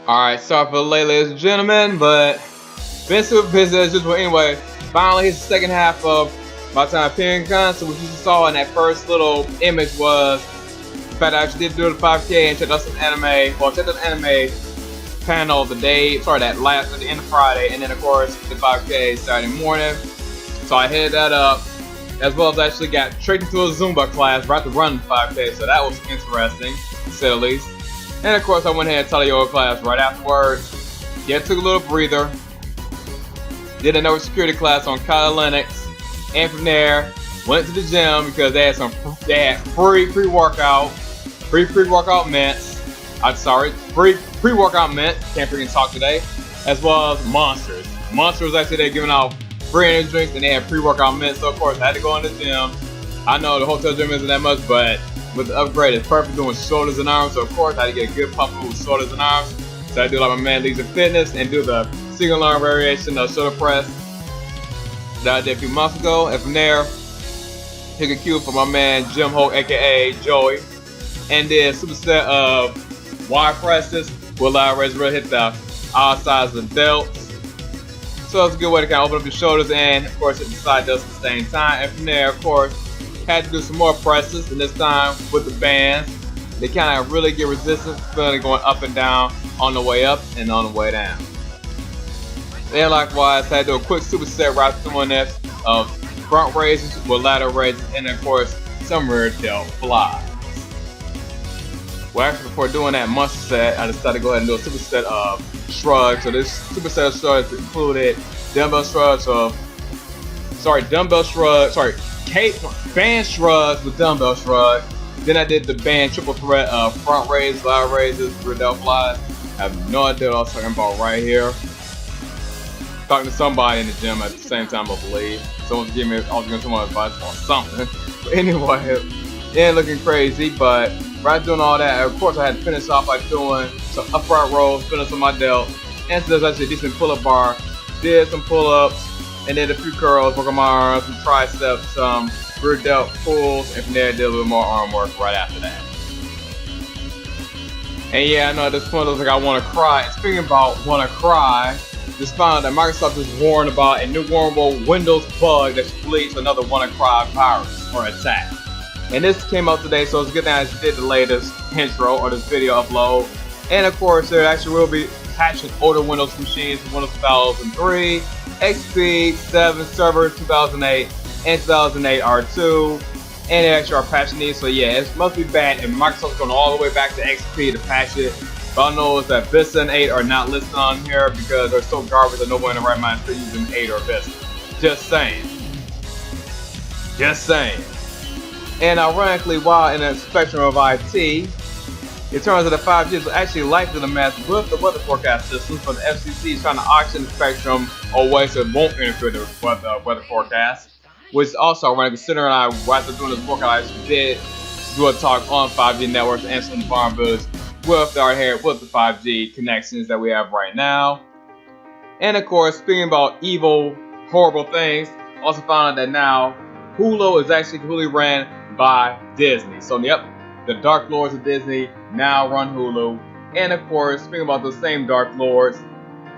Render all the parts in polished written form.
Alright, sorry for the late, ladies and gentlemen, but been super busy as usual. Anyway, finally here's the second half of my time at Penguicon. So what you just saw in that first little image was the fact that I actually did do the 5K and checked out some anime. Well, checked out the anime panel the day, sorry, that last at the end of Friday, and then of course the 5K Saturday morning. So I headed that up, as well as actually got straight into a Zumba class right to run the 5K. So that was interesting, to say the least. And of course I went ahead and taught a yoga class right afterwards. Yeah, took a little breather. Did another security class on Kyle Linux. And from there, went to the gym because they had free pre-workout mints. I'm sorry, free pre-workout mints. Can't freaking talk today. As well as Monsters. Monsters actually they're giving out free energy drinks and they had pre-workout mints. So of course I had to go in the gym. I know the hotel gym isn't that much, but with the upgrade, it's perfect doing shoulders and arms. So of course I had to get a good pump with shoulders and arms. So I do like my man Legion Fitness and do the single arm variation of shoulder press that I did a few months ago. And from there, took a cue from my man Jim Hoke, aka Joey, and did a superset of wide presses with lat raises, really hit the outsides of the delts. So it's a good way to kind of open up your shoulders and of course hit the side delts at the same time. And from there, of course, had to do some more presses, and this time with the bands. They kind of really get resistance, feeling going up and down on the way up and on the way down. Then likewise, had to do a quick superset right doing this of front raises with lateral raises, and of course some rear delt flies. Well, actually before doing that monster set, I decided to go ahead and do a superset of shrugs. So this superset of shrugs included dumbbell shrugs band shrugs with dumbbell shrugs. Then I did the band triple threat of front raises, lateral raises, rear delt flies. I have no idea what I was talking about right here. Talking to somebody in the gym at the same time, I believe. Someone's giving me, I was giving someone advice on something. But anyway, it ain't looking crazy, but right doing all that, of course I had to finish off by doing some upright rolls, finish on my delt, and so there's actually a decent pull-up bar. Did some pull-ups, and did a few curls, work on my arms, some triceps, some rear delt pulls, and from there did a little more arm work right after that. And yeah, I know at this point it looks like I want to cry. And speaking about want to cry, just found out that Microsoft just warned about a new vulnerable Windows bug that leads to another want to cry virus or attack. And this came out today, so it's a good thing I just did the latest intro or this video upload. And of course, there actually will be patching older Windows machines from Windows 2003, XP, 7, Server 2008, and 2008 R2. And they actually are patching these, so yeah, it must be bad. And Microsoft's going all the way back to XP to patch it. But I know is that Vista and 8 are not listed on here because they're so garbage that no one in the right mind is still using 8 or Vista. Just saying. Just saying. And ironically, while in the spectrum of IT, it turns out that 5G is actually likely to mess with the weather forecast systems, but the FCC is trying to auction the spectrum away so it won't interfere with the weather forecast. Which is also ironic considering after doing this workout, I actually did do a talk on 5G networks and some vulnerabilities with the 5G connections that we have right now. And of course, speaking about evil, horrible things, also found out that now Hulu is actually completely ran by Disney. So yep, the Dark Lords of Disney now run Hulu. And of course, speaking about those same Dark Lords,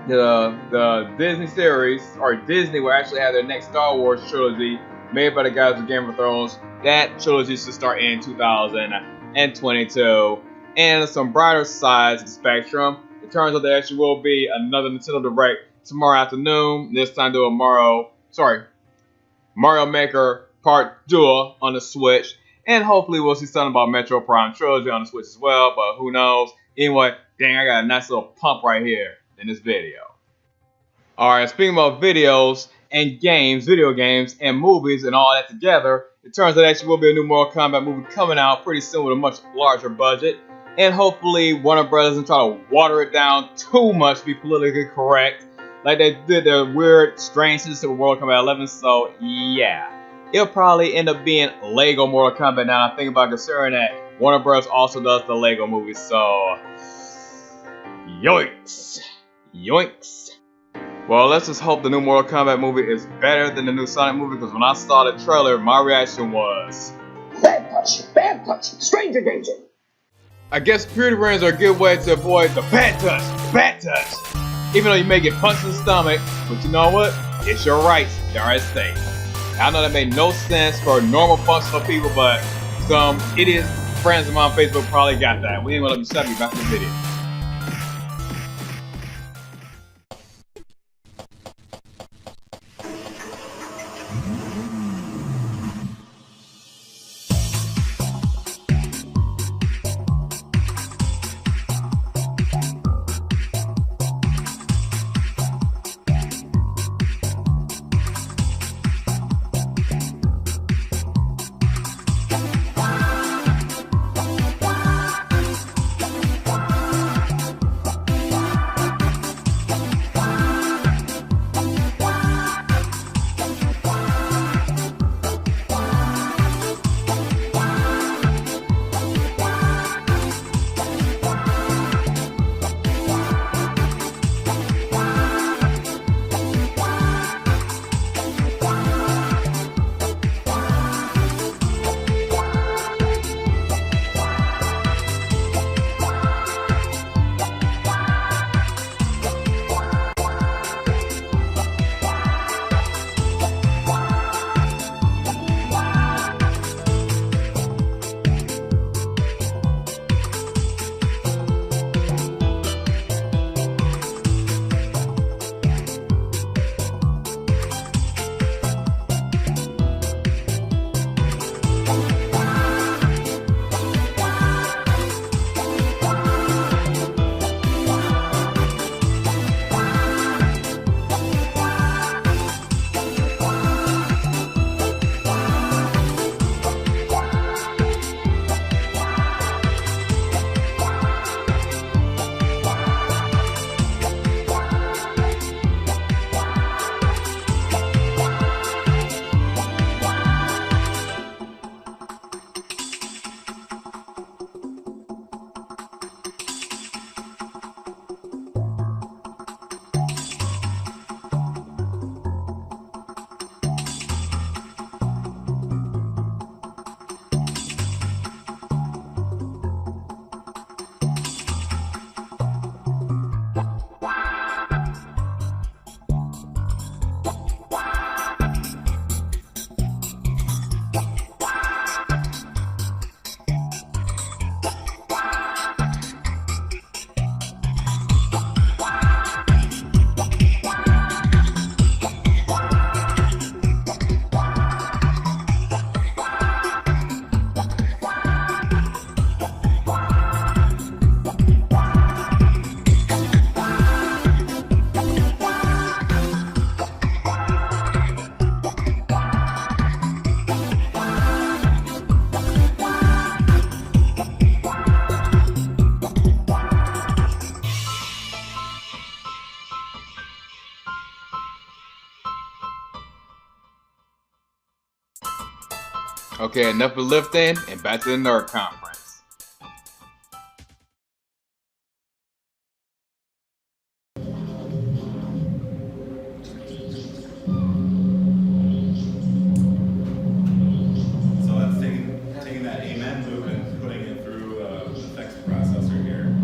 the Disney series, or Disney will actually have their next Star Wars trilogy made by the guys of Game of Thrones. That trilogy should start in 2022. And some brighter sides of the spectrum, it turns out there actually will be another Nintendo Direct tomorrow afternoon. This time do a Mario Maker Part 2 on the Switch. And hopefully we'll see something about Metro Prime Trilogy on the Switch as well, but who knows. Anyway, dang, I got a nice little pump right here in this video. Alright, speaking about videos and games, video games and movies and all that together, it turns out actually will be a new Mortal Kombat movie coming out pretty soon with a much larger budget. And hopefully Warner Brothers doesn't try to water it down too much to be politically correct, like they did their weird, strange system with Mortal Kombat 11. So yeah, it'll probably end up being Lego Mortal Kombat. Now I think about considering that Warner Bros. Also does the Lego movies. So yoinks, yoinks. Well, let's just hope the new Mortal Kombat movie is better than the new Sonic movie, because when I saw the trailer, my reaction was bad touch, stranger danger. I guess security rings are a good way to avoid the bad touch. Bat touch. Even though you may get punched in the stomach, but you know what? It's your rights. They're at stake. I know that made no sense for normal functional people, but some idiot friends of mine on Facebook probably got that. We ain't gonna let me shut me back to the video. Okay, enough of lifting and back to the nerd conference. So that's taking that amen loop and putting it through the effects processor here.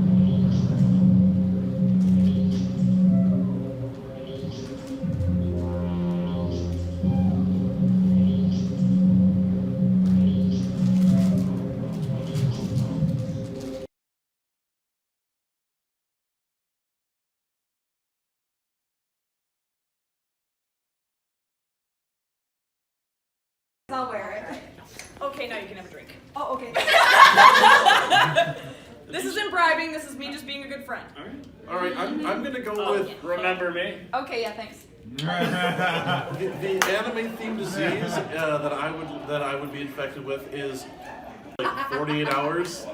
I'll wear it. Okay, now you can have a drink. Oh, okay. This isn't bribing, this is me just being a good friend. Alright, I'm gonna go with yeah. Remember Me. Okay, yeah, thanks. The anime themed disease that I would be infected with is like 48 hours.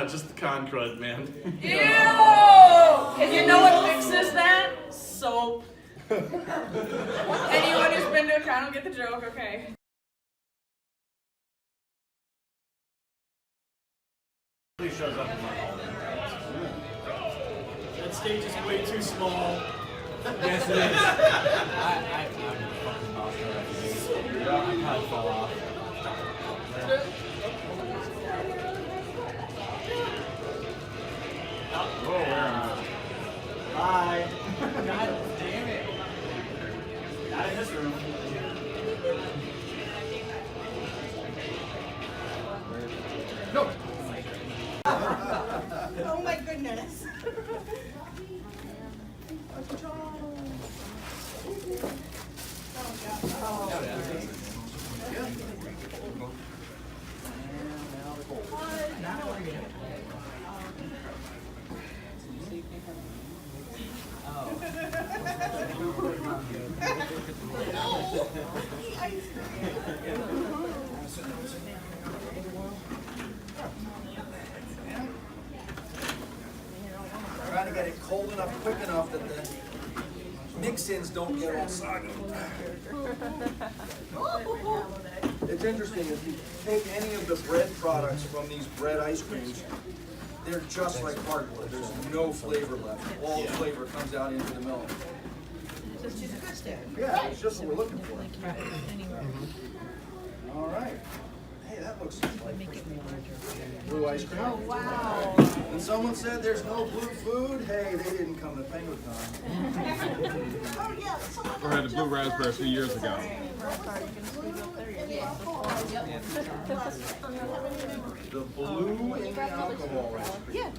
Just the con crud, man. Ew! And you know what fixes that? Soap. Anyone who's been to a con will get the joke, okay? Shows up in my home. That stage is way too small. Yes, it is. I'm fucking lost already. I kind of fell off. Oh, No. Oh my goodness. Trying to get it cold enough, quick enough that the mix-ins don't get all soggy. It's interesting, if you take any of the bread products from these bread ice creams, they're just like cardboard. There's no flavor left. All the flavor comes out into the milk. Yeah, it's just what we're looking for. All right. Hey, that looks like blue ice cream. Oh, wow. And someone said there's no blue food. Hey, they didn't come to Penguicon. Oh, yeah. Or had the blue raspberry a few years ago. The blue in the alcohol ice cream.